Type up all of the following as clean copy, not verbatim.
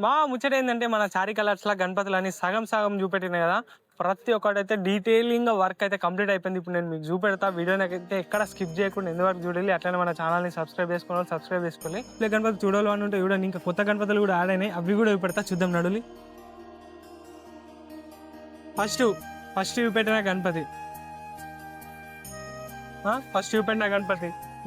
మా ముచ్చట ఏంటంటే మన చారీ కలర్స్లో గణపతులని సగం సగం చూపెట్టినాయి కదా. ప్రతి ఒక్కటైతే డీటెయిలింగ్గా వర్క్ అయితే కంప్లీట్ అయిపోయింది. ఇప్పుడు నేను మీకు చూపెడతా. వీడియోని అయితే ఎక్కడ స్కిప్ చేయకుండా ఎందువరకు చూడాలి. అట్లనే మన ఛానల్ని సబ్స్క్రైబ్ చేసుకోవాలి. ఇట్లా గణపతి చూడాలి అని ఉంటే చూడండి. ఇంకా కొత్త గణపతులు కూడా యాడ్ అయినాయి, అవి కూడా చూపెడతా. చూద్దాం నడులి. ఫస్ట్ చూపెట్టిన గణపతి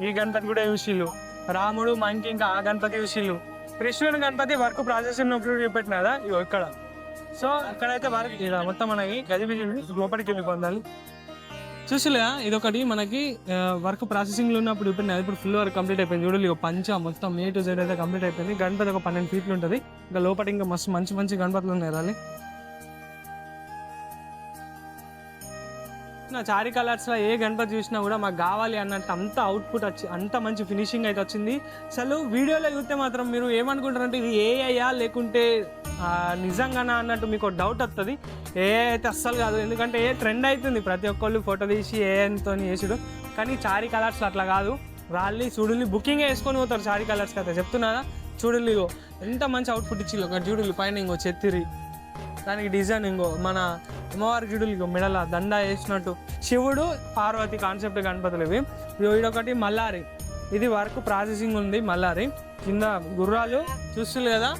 ఈ గణపతి కూడా చూసిళ్ళు. రాముడు మంకి ఇంకా ఆ గణపతి చూసిళ్ళు. కృష్ణుని గణపతి వర్క్ ప్రాసెస్ ఉన్నప్పుడు చూపెట్టిన కదా ఇగో ఇక్కడ. సో అక్కడైతే వర్క్ ఇలా మొత్తం మనకి గజిబిజి లోపలికి వెళ్ళి పొందాలి. చూసిలే ఇదొకటి మనకి వర్క్ ప్రాసెసింగ్లో ఉన్నప్పుడు చూపెట్టిన. ఇప్పుడు ఫుల్ వర్క్ కంప్లీట్ అయిపోయింది. చూడాలి పంచ మొత్తం A to Z అయితే కంప్లీట్ అయిపోయింది. గణపతి ఒక 12 ఫీట్లు ఉంటుంది. ఇంకా లోపల ఇంకా మస్తు మంచి గణపతులు ఉన్నాయి రాలి. నా చారీ కలర్స్లో ఏ గణపతి చూసినా కూడా మాకు కావాలి అన్నట్టు అంత అవుట్పుట్ వచ్చి అంత మంచి ఫినిషింగ్ అయితే వచ్చింది. అసలు వీడియోలో చూస్తే మాత్రం మీరు ఏమనుకుంటారంటే ఇది ఏఐయా లేకుంటే నిజంగానా అన్నట్టు మీకు డౌట్ వస్తుంది. ఏఐ అయితే అస్సలు కాదు. ఎందుకంటే ట్రెండ్ అవుతుంది, ప్రతి ఒక్కళ్ళు ఫోటో తీసి ఏఐతో వేసుడు. కానీ చారీ కలర్స్లో అట్లా కాదు. రాళ్ళి చూడుల్లి బుకింగ్ వేసుకొని పోతారు చారీ కలర్స్కి అయితే. చెప్తున్నారా చూడుల్లి ఇగో ఎంత మంచి అవుట్పుట్ ఇచ్చి ఒక చూడుల్లి పైన ఇంకో చెత్తిరి దానికి డిజైన్ ఇంకో మన అమ్మవారి గిడులు ఇంకో మెడల దండ వేసినట్టు శివుడు పార్వతి కాన్సెప్ట్ గణపతులు ఇవి. ఇదొకటి మల్లారి, ఇది వర్క్ ప్రాసెసింగ్ ఉంది. మల్లారి కింద గుర్రాలు చూస్తులు కదా,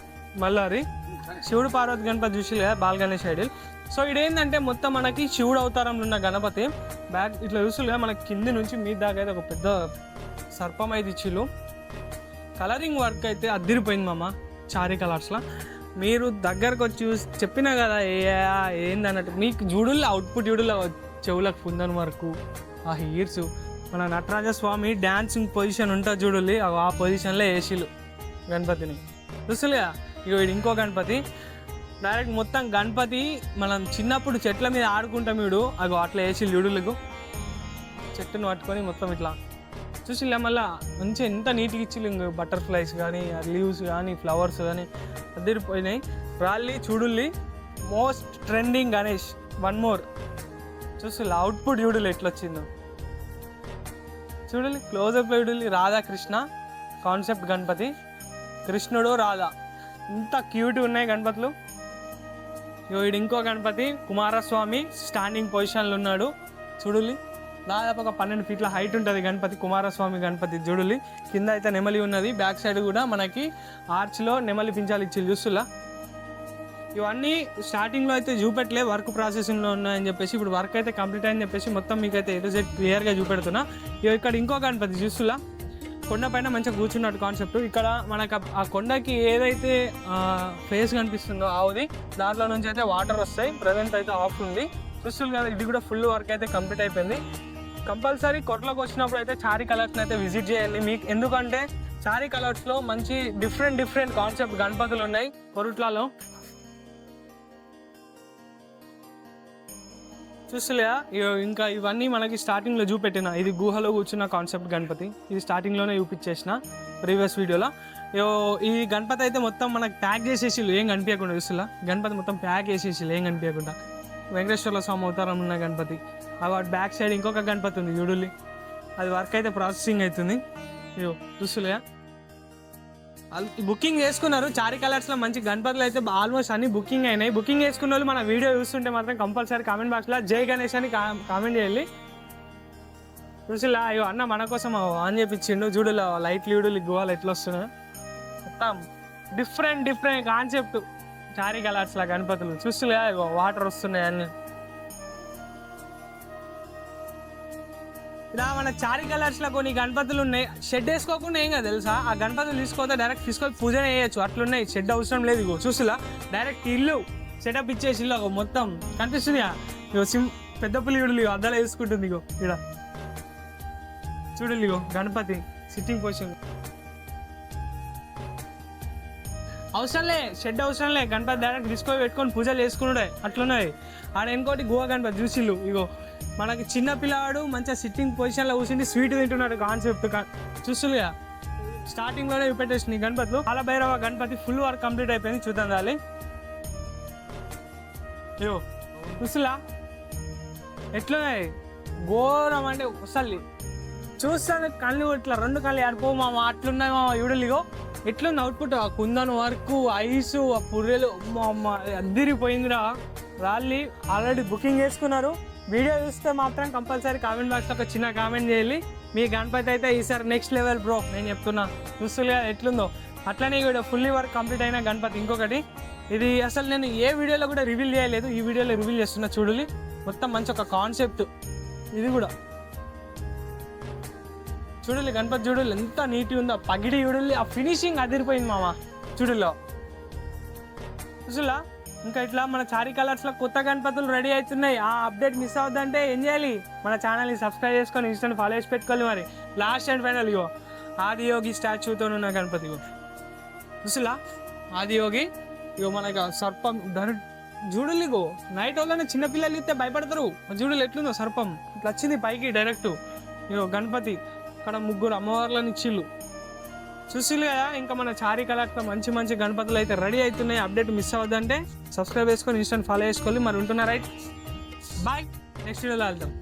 మల్లారి శివుడు పార్వతి గణపతి చూసి కదా బాల్ గణేష్ ఐడిల్. సో ఇదేంటంటే మొత్తం మనకి శివుడు అవతారంలో ఉన్న గణపతి. బ్యాక్ ఇట్లా చూస్తులు కదా మనకి కింది నుంచి మీ దాకా అయితే ఒక పెద్ద సర్పం అయితే ఇచ్చిళ్ళు. కలరింగ్ వర్క్ అయితే అద్దిరిపోయింది మామ చారీ కలర్స్లో. మీరు దగ్గరకు వచ్చి చూసి చెప్పినా కదా ఏందన్నట్టు మీకు జూడుల్లో అవుట్పుట్ జూడుల్లో చెవులకు పుందన్ వరకు ఆ హీర్స్ మన నటరాజస్వామి డ్యాన్సింగ్ పొజిషన్ ఉంటుంది చూడుల్లి, ఆ పొజిషన్లో వేసిలు గణపతిని చూస్తులే. ఇక ఇంకో గణపతి డైరెక్ట్ మొత్తం గణపతి మనం చిన్నప్పుడు చెట్ల మీద ఆడుకుంటాం వీడు అగో అట్లా వేసిలు జుడులకు. చెట్టును పట్టుకొని మొత్తం ఇట్లా చూసిలే. మళ్ళీ మంచిగా ఎంత నీట్గా ఇచ్చిళ్ళు. బటర్ఫ్లైస్ కానీ లీవ్స్ కానీ ఫ్లవర్స్ కానీ అదిరిపోయినాయి. రాళ్ళి చూడుల్లి most trending Ganesh one more చూసి అవుట్పుట్ చూడులు ఎట్లా వచ్చిందో చూడాలి. క్లోజప్ చూడాలి. రాధాకృష్ణ కాన్సెప్ట్ గణపతి, కృష్ణుడు రాధా ఇంత క్యూట్ ఉన్నాయి గణపతులు. వీడు ఇంకో గణపతి కుమారస్వామి స్టాండింగ్ పొజిషన్లో ఉన్నాడు చూడులి. దాదాపు ఒక 12 ఫీట్ల హైట్ ఉంటుంది గణపతి, కుమారస్వామి గణపతి చూడులి. కింద అయితే నెమలి ఉన్నది, బ్యాక్ సైడ్ కూడా మనకి ఆర్చ్లో నెమలి పించాలు ఇచ్చి చూస్తులా. ఇవన్నీ స్టార్టింగ్లో అయితే చూపెట్టలే, వర్క్ ప్రాసెసింగ్లో ఉన్నాయని చెప్పేసి. ఇప్పుడు వర్క్ అయితే కంప్లీట్ అని చెప్పేసి మొత్తం మీకు అయితే A to Z క్లియర్గా చూపెడుతున్నా. ఇక్కడ ఇంకో గణపతి చూస్తులా, కొండ పైన మంచిగా కూర్చున్నట్టు కాన్సెప్ట్. ఇక్కడ మనకు ఆ కొండకి ఏదైతే ఫేస్ కనిపిస్తుందో ఆవుది, దాంట్లో నుంచి అయితే వాటర్ వస్తాయి. ప్రజెంట్ అయితే ఆఫ్ ఉంది చూస్తుంది కదా. ఇది కూడా ఫుల్ వర్క్ అయితే కంప్లీట్ అయిపోయింది. కంపల్సరీ కొట్లోకి వచ్చినప్పుడు అయితే చారీ కలర్స్ని అయితే విజిట్ చేయండి మీకు. ఎందుకంటే చారీ కలర్స్లో మంచి డిఫరెంట్ కాన్సెప్ట్ గణపతులు ఉన్నాయి కొరుట్లలో చూస్తులే. ఇంకా ఇవన్నీ మనకి స్టార్టింగ్లో చూపెట్టిన. ఇది గుహలో కూర్చున్న కాన్సెప్ట్ గణపతి, ఇది స్టార్టింగ్లోనే చూపించేసిన ప్రీవియస్ వీడియోలో. ఈ గణపతి అయితే మొత్తం మనకి ప్యాక్ చేసేసి ఏం కనిపించకుండా చూస్తులా. గణపతి మొత్తం ప్యాక్ చేసేసి ఏం కనిపించకుండా. వెంకటేశ్వర స్వామి అవతారం ఉన్న గణపతి. వాటి బ్యాక్ సైడ్ ఇంకొక గణపతి ఉంది చూడుల్లి, అది వర్క్ అయితే ప్రాసెసింగ్ అవుతుంది. చూస్తులే బుకింగ్ చేసుకున్నారు చారీ కలర్స్లో మంచి గణపతులు అయితే ఆల్మోస్ట్ అన్ని బుకింగ్ అయినాయి. బుకింగ్ చేసుకున్న వాళ్ళు మన వీడియో చూస్తుంటే మాత్రం కంపల్సరీ కామెంట్ బాక్స్లో జై గణేష్ అని కామెంట్ చేయాలి. చూసిలా అయ్యో అన్న మన కోసం ఆన్ చేపించిండు చూడులా. లైట్లు చూడులు గువాలు ఎట్లా వస్తున్నాయి, మొత్తం డిఫరెంట్ కాన్సెప్ట్ చారీ కలర్స్లో గణపతులు. చూస్తులే వాటర్ వస్తున్నాయి అన్ని. ఇలా మన చారీ కలర్స్లో కొన్ని గణపతులు ఉన్నాయి. షెడ్ వేసుకోకుండా ఏం కదా తెలుసా, ఆ గణపతులు తీసుకోతే డైరెక్ట్ తీసుకొని పూజ చేయొచ్చు అట్లున్నాయి. షెడ్ అవసరం లేదు. ఇగో చూస్తులా డైరెక్ట్ ఇల్లు సెటప్ ఇచ్చేసి ఇల్లు మొత్తం కనిపిస్తుంది. ఇగో పెద్ద పులి ఇడులు అద్దాలు వేసుకుంటుంది. ఇగో ఇక్కడ చూడలు. ఇగో గణపతి సిట్టింగ్ పొజిషన్ అవసరంలే, షెడ్ అవసరంలే. గణపతి డైరెక్ట్ తీసుకొని పెట్టుకొని పూజలు చేసుకున్నాడే అట్లున్నాయి. ఆడ ఇంకోటి గోవా గణపతి చూసిళ్ళు. ఇగో మనకి చిన్న పిల్లవాడు మంచిగా సిట్టింగ్ పొజిషన్లో కూర్చుండి స్వీట్ తింటున్నాడు కాన్సెప్ట్ చూస్తులుగా. స్టార్టింగ్లోనే చూపెట్టేసింది గణపతులు. Kalabhairava Ganapati full work complete అయిపోయింది. చూద్దాం దాలి. అయ్యో చూస్తులా ఎట్లున్నాయి, ఘోరం అంటే అసలు చూస్తాను కళ్ళు ఇట్లా 2 కళ్ళు ఆడిపో మామ అట్లున్నాయి మామ. ఇవిడలిగో ఎట్లుంది అవుట్పుట్? ఆ కుందన్ వర్క్, ఐస్, ఆ పుర్రెలు అద్దిరిపోయిందిరా. రాళ్ళి ఆల్రెడీ బుకింగ్ చేసుకున్నారు. వీడియో చూస్తే మాత్రం కంపల్సరీ కామెంట్ బాక్స్లో ఒక చిన్న కామెంట్ చేయాలి. మీ గణపతి అయితే ఈసారి నెక్స్ట్ లెవెల్ బ్రో, నేను చెప్తున్నా. చూస్తుగా ఎట్లుందో. అట్లనే కూడా ఫుల్లీ వర్క్ కంప్లీట్ అయిన గణపతి. ఇంకొకటి, ఇది అసలు నేను ఏ వీడియోలో కూడా రివీల్ చేయలేదు, ఈ వీడియోలో రివీల్ చేస్తున్నా చూడాలి. మొత్తం మంచి ఒక కాన్సెప్ట్. ఇది కూడా చూడాలి, గణపతి చూడాలి ఎంత నీట్గా ఉందో. పగిడి చూడాలి, ఆ ఫినిషింగ్ అదిరిపోయింది మామ చూడులో. చూసులా ఇంకా ఇట్లా మన చారీ కలర్స్లో కొత్త గణపతులు రెడీ అవుతున్నాయి. ఆ అప్డేట్ మిస్ అవుద్దంటే ఏం చేయాలి? మన ఛానల్ని సబ్స్క్రైబ్ చేసుకొని ఇన్స్టాని ఫాలో చేసి పెట్టుకోవాలి. మరి లాస్ట్ అండ్ ఫైనల్ ఇగో ఆదియోగి స్టాచ్యూతో ఉన్న గణపతి. ఇగో చూసులా ఆదియోగి. ఇగో మనకి సర్పం చూడలు. ఇగో నైట్ వాళ్ళని చిన్నపిల్లలు ఇస్తే భయపడతారు. చూడలు ఎట్లుందో సర్పం ఇట్లా వచ్చింది పైకి డైరెక్ట్. ఇగో గణపతి అక్కడ ముగ్గురు అమ్మవార్లను ఇచ్చిళ్ళు చూసిలు కదా. ఇంకా మన చారీ కలర్తో మంచి మంచి గణపతులు అయితే రెడీ అవుతున్నాయి. అప్డేట్ మిస్ అవ్వద్దంటే సబ్స్క్రైబ్ చేసుకొని ఇన్స్టాని ఫాలో చేసుకోవాలి. మరి ఉంటున్నా రైట్, బాయ్. నెక్స్ట్ వీడియోలో వెళ్తాం.